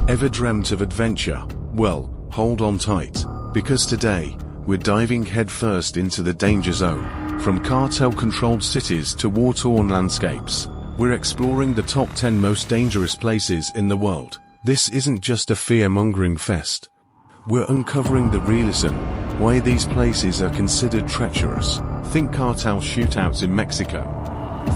Ever dreamt of adventure? Well, hold on tight, because today, we're diving headfirst into the danger zone. From cartel-controlled cities to war-torn landscapes, we're exploring the top 10 most dangerous places in the world. This isn't just a fear-mongering fest. We're uncovering the realism, why these places are considered treacherous. Think cartel shootouts in Mexico.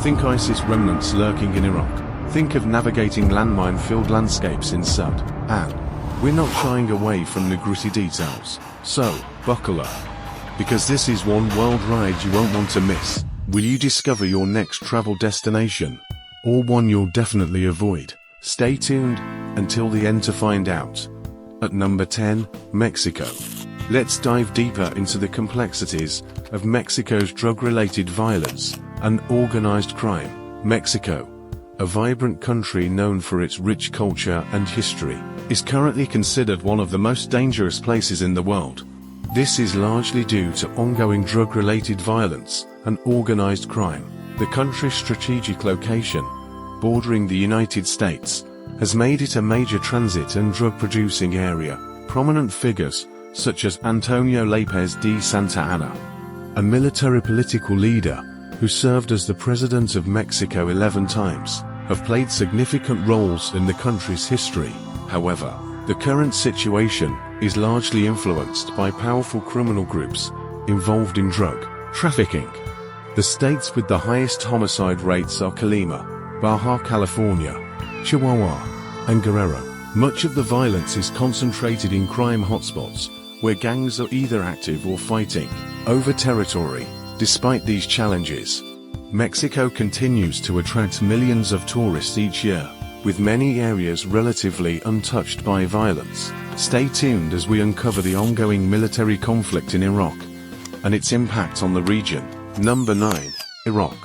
Think ISIS remnants lurking in Iraq. Think of navigating landmine-filled landscapes in Sudan. And we're not shying away from the gritty details. So, buckle up, because this is one world ride you won't want to miss. Will you discover your next travel destination, or one you'll definitely avoid? Stay tuned until the end to find out. At number 10, Mexico. Let's dive deeper into the complexities of Mexico's drug-related violence and organized crime. Mexico, a vibrant country known for its rich culture and history, is currently considered one of the most dangerous places in the world. This is largely due to ongoing drug-related violence and organized crime. The country's strategic location, bordering the United States, has made it a major transit and drug-producing area. Prominent figures, such as Antonio López de Santa Anna, a military political leader who served as the President of Mexico 11 times, have played significant roles in the country's history. However, the current situation is largely influenced by powerful criminal groups involved in drug trafficking. The states with the highest homicide rates are Colima, Baja California, Chihuahua, and Guerrero. Much of the violence is concentrated in crime hotspots, where gangs are either active or fighting over territory. Despite these challenges, Mexico continues to attract millions of tourists each year, with many areas relatively untouched by violence. Stay tuned as we uncover the ongoing military conflict in Iraq and its impact on the region. Number 9, Iraq,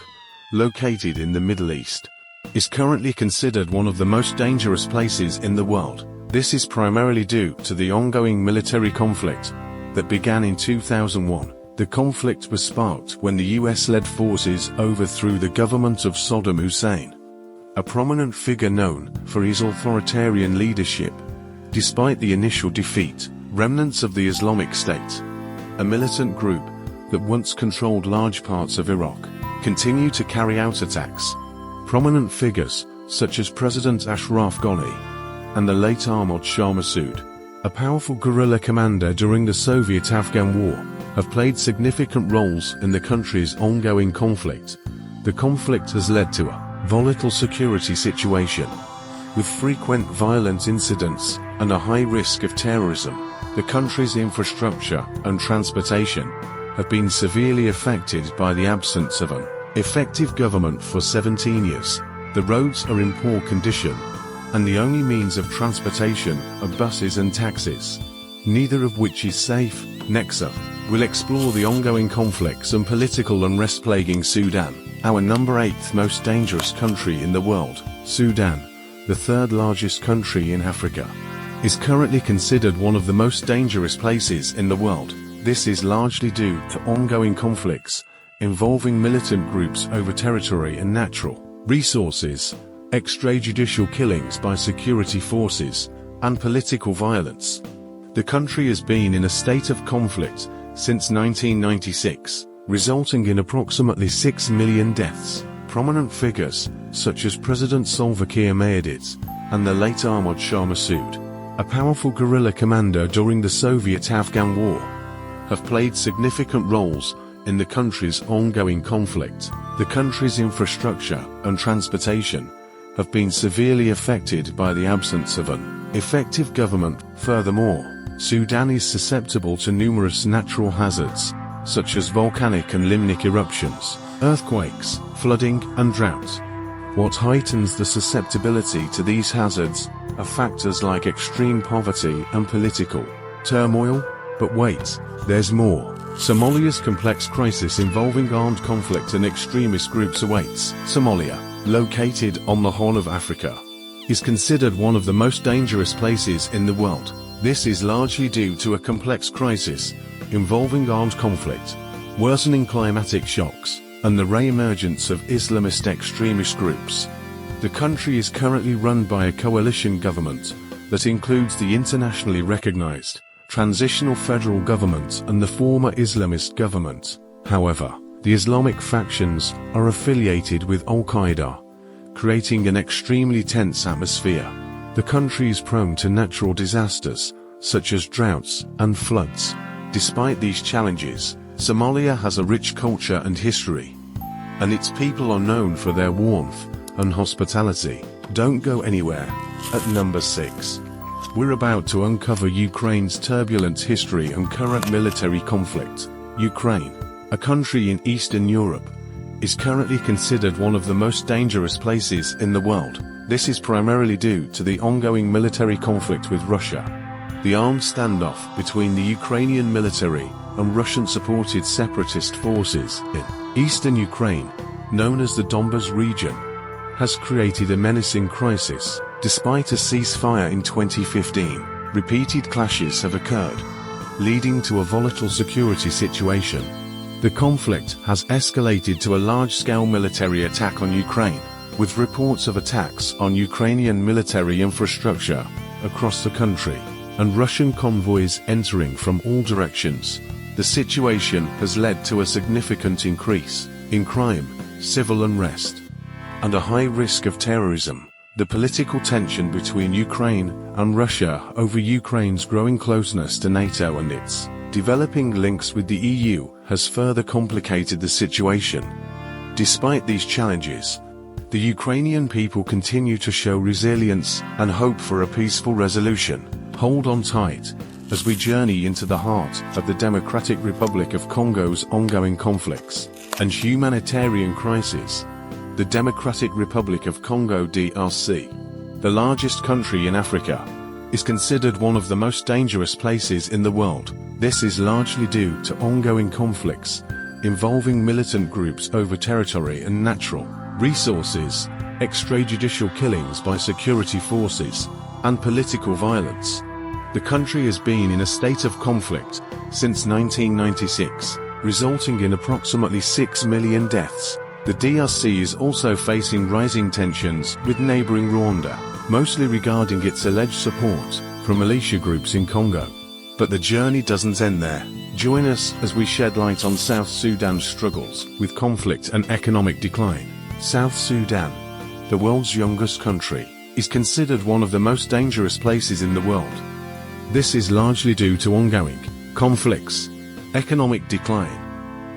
located in the Middle East, is currently considered one of the most dangerous places in the world. This is primarily due to the ongoing military conflict that began in 2001. The conflict was sparked when the US-led forces overthrew the government of Saddam Hussein, a prominent figure known for his authoritarian leadership. Despite the initial defeat, remnants of the Islamic State, a militant group that once controlled large parts of Iraq, continue to carry out attacks. Prominent figures, such as President Ashraf Ghani and the late Ahmad Shah Massoud, a powerful guerrilla commander during the Soviet-Afghan War, have played significant roles in the country's ongoing conflict. The conflict has led to a volatile security situation, with frequent violent incidents and a high risk of terrorism. The country's infrastructure and transportation have been severely affected by the absence of an effective government for 17 years. The roads are in poor condition, and the only means of transportation are buses and taxis, neither of which is safe. Next up, we'll explore the ongoing conflicts and political unrest plaguing Sudan, our number 8th most dangerous country in the world. Sudan, the third largest country in Africa, is currently considered one of the most dangerous places in the world. This is largely due to ongoing conflicts involving militant groups over territory and natural resources, extrajudicial killings by security forces, and political violence. The country has been in a state of conflict since 1996, resulting in approximately 6 million deaths. Prominent figures, such as President Salva Kiir Mayardit and the late Ahmad Shah Massoud, a powerful guerrilla commander during the Soviet-Afghan War, have played significant roles in the country's ongoing conflict. The country's infrastructure and transportation have been severely affected by the absence of an effective government. Furthermore, Sudan is susceptible to numerous natural hazards, such as volcanic and limnic eruptions, earthquakes, flooding, and drought. What heightens the susceptibility to these hazards are factors like extreme poverty and political turmoil. But wait, there's more. Somalia's complex crisis involving armed conflict and extremist groups awaits. Somalia, located on the Horn of Africa, is considered one of the most dangerous places in the world. This is largely due to a complex crisis involving armed conflict, worsening climatic shocks, and the re-emergence of Islamist-extremist groups. The country is currently run by a coalition government that includes the internationally recognized transitional federal government and the former Islamist government. However, the Islamic factions are affiliated with Al-Qaeda, creating an extremely tense atmosphere. The country is prone to natural disasters, such as droughts and floods. Despite these challenges, Somalia has a rich culture and history, and its people are known for their warmth and hospitality. Don't go anywhere. At number 6. We're about to uncover Ukraine's turbulent history and current military conflict. Ukraine, a country in Eastern Europe, is currently considered one of the most dangerous places in the world. This is primarily due to the ongoing military conflict with Russia. The armed standoff between the Ukrainian military and Russian-supported separatist forces in eastern Ukraine, known as the Donbas region, has created a menacing crisis. Despite a ceasefire in 2015, repeated clashes have occurred, leading to a volatile security situation. The conflict has escalated to a large-scale military attack on Ukraine, with reports of attacks on Ukrainian military infrastructure across the country, and Russian convoys entering from all directions. The situation has led to a significant increase in crime, civil unrest, and a high risk of terrorism. The political tension between Ukraine and Russia over Ukraine's growing closeness to NATO and its developing links with the EU has further complicated the situation. Despite these challenges, the Ukrainian people continue to show resilience and hope for a peaceful resolution. Hold on tight as we journey into the heart of the Democratic Republic of Congo's ongoing conflicts and humanitarian crisis. The Democratic Republic of Congo (DRC), the largest country in Africa, is considered one of the most dangerous places in the world. This is largely due to ongoing conflicts involving militant groups over territory and natural resources, extrajudicial killings by security forces, and political violence. The country has been in a state of conflict since 1996, resulting in approximately 6 million deaths. The DRC is also facing rising tensions with neighboring Rwanda, mostly regarding its alleged support from militia groups in Congo. But the journey doesn't end there. Join us as we shed light on South Sudan's struggles with conflict and economic decline. South Sudan, the world's youngest country, is considered one of the most dangerous places in the world. This is largely due to ongoing conflicts, economic decline,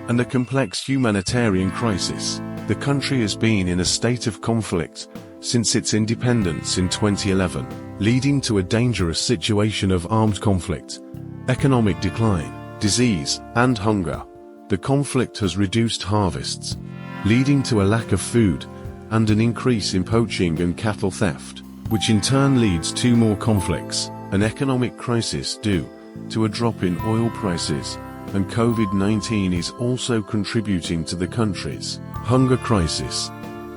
and a complex humanitarian crisis. The country has been in a state of conflict since its independence in 2011, leading to a dangerous situation of armed conflict, economic decline, disease, and hunger. The conflict has reduced harvests, leading to a lack of food and an increase in poaching and cattle theft, which in turn leads to more conflicts, an economic crisis due to a drop in oil prices, and COVID-19 is also contributing to the country's hunger crisis.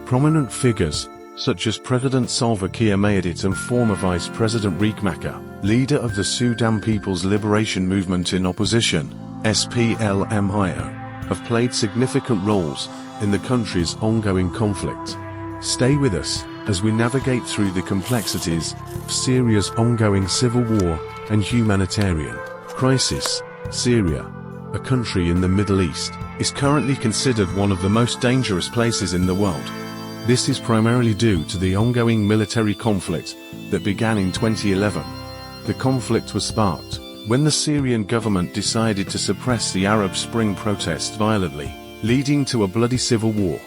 Prominent figures such as President Salva Kiir Mayardit and former Vice President Riek Machar, leader of the Sudan People's Liberation Movement in opposition, SPLM-IO, have played significant roles in the country's ongoing conflict. Stay with us as we navigate through the complexities of Syria's ongoing civil war and humanitarian crisis. Syria, a country in the Middle East, is currently considered one of the most dangerous places in the world. This is primarily due to the ongoing military conflict that began in 2011. The conflict was sparked when the Syrian government decided to suppress the Arab Spring protests violently, leading to a bloody civil war.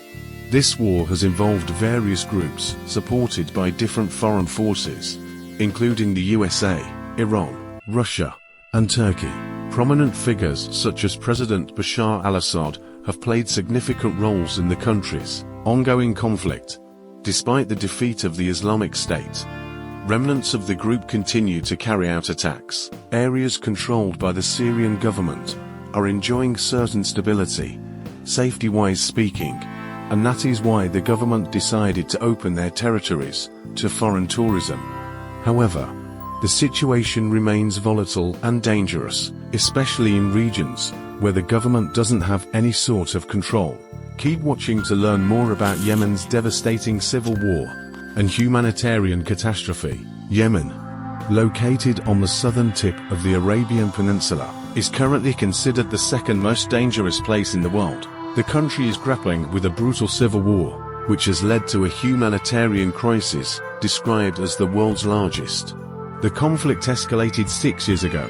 This war has involved various groups supported by different foreign forces, including the USA, Iran, Russia, and Turkey. Prominent figures such as President Bashar al-Assad have played significant roles in the country's ongoing conflict. Despite the defeat of the Islamic State, remnants of the group continue to carry out attacks. Areas controlled by the Syrian government are enjoying certain stability, safety-wise speaking, and that is why the government decided to open their territories to foreign tourism. However, the situation remains volatile and dangerous, especially in regions where the government doesn't have any sort of control. Keep watching to learn more about Yemen's devastating civil war and humanitarian catastrophe. Yemen, located on the southern tip of the Arabian Peninsula, is currently considered the second most dangerous place in the world. The country is grappling with a brutal civil war, which has led to a humanitarian crisis, described as the world's largest. The conflict escalated 6 years ago,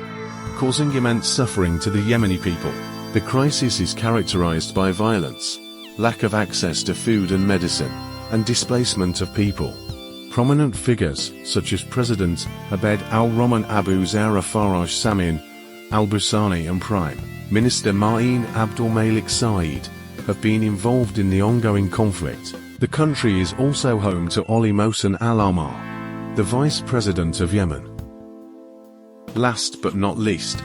causing immense suffering to the Yemeni people. The crisis is characterized by violence, lack of access to food and medicine, and displacement of people. Prominent figures, such as President Abed al-Rahman Abu Zahra Faraj Samin al-Busani and Prime Minister Ma'in Abdul Malik Saeed, have been involved in the ongoing conflict. The country is also home to Ali Mohsen al-Ahmar, the Vice President of Yemen. Last but not least,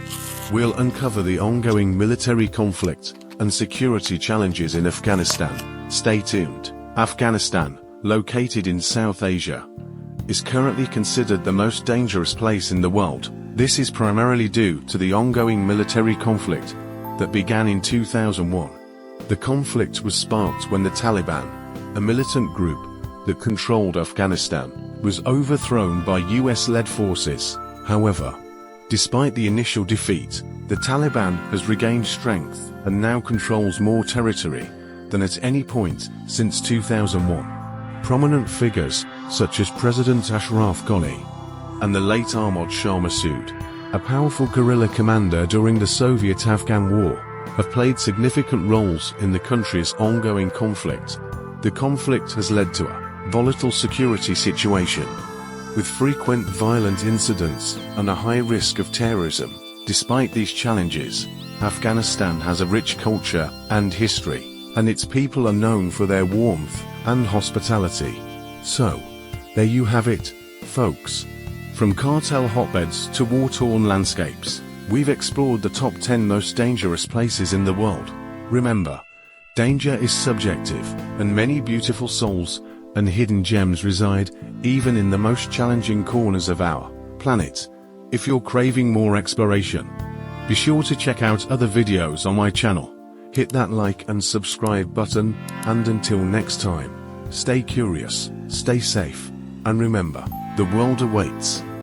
we'll uncover the ongoing military conflict and security challenges in Afghanistan. Stay tuned. Afghanistan, located in South Asia, is currently considered the most dangerous place in the world. This is primarily due to the ongoing military conflict that began in 2001. The conflict was sparked when the Taliban, a militant group that controlled Afghanistan, was overthrown by US-led forces. However, despite the initial defeat, the Taliban has regained strength and now controls more territory than at any point since 2001. Prominent figures, such as President Ashraf Ghani and the late Ahmad Shah Massoud, a powerful guerrilla commander during the Soviet-Afghan War, have played significant roles in the country's ongoing conflict. The conflict has led to a volatile security situation, with frequent violent incidents and a high risk of terrorism. Despite these challenges, Afghanistan has a rich culture and history, and its people are known for their warmth and hospitality. So, there you have it, folks. From cartel hotbeds to war-torn landscapes, we've explored the top 10 most dangerous places in the world. Remember, danger is subjective, and many beautiful souls and hidden gems reside even in the most challenging corners of our planet. If you're craving more exploration, be sure to check out other videos on my channel. Hit that like and subscribe button, and until next time, stay curious, stay safe, and remember, the world awaits.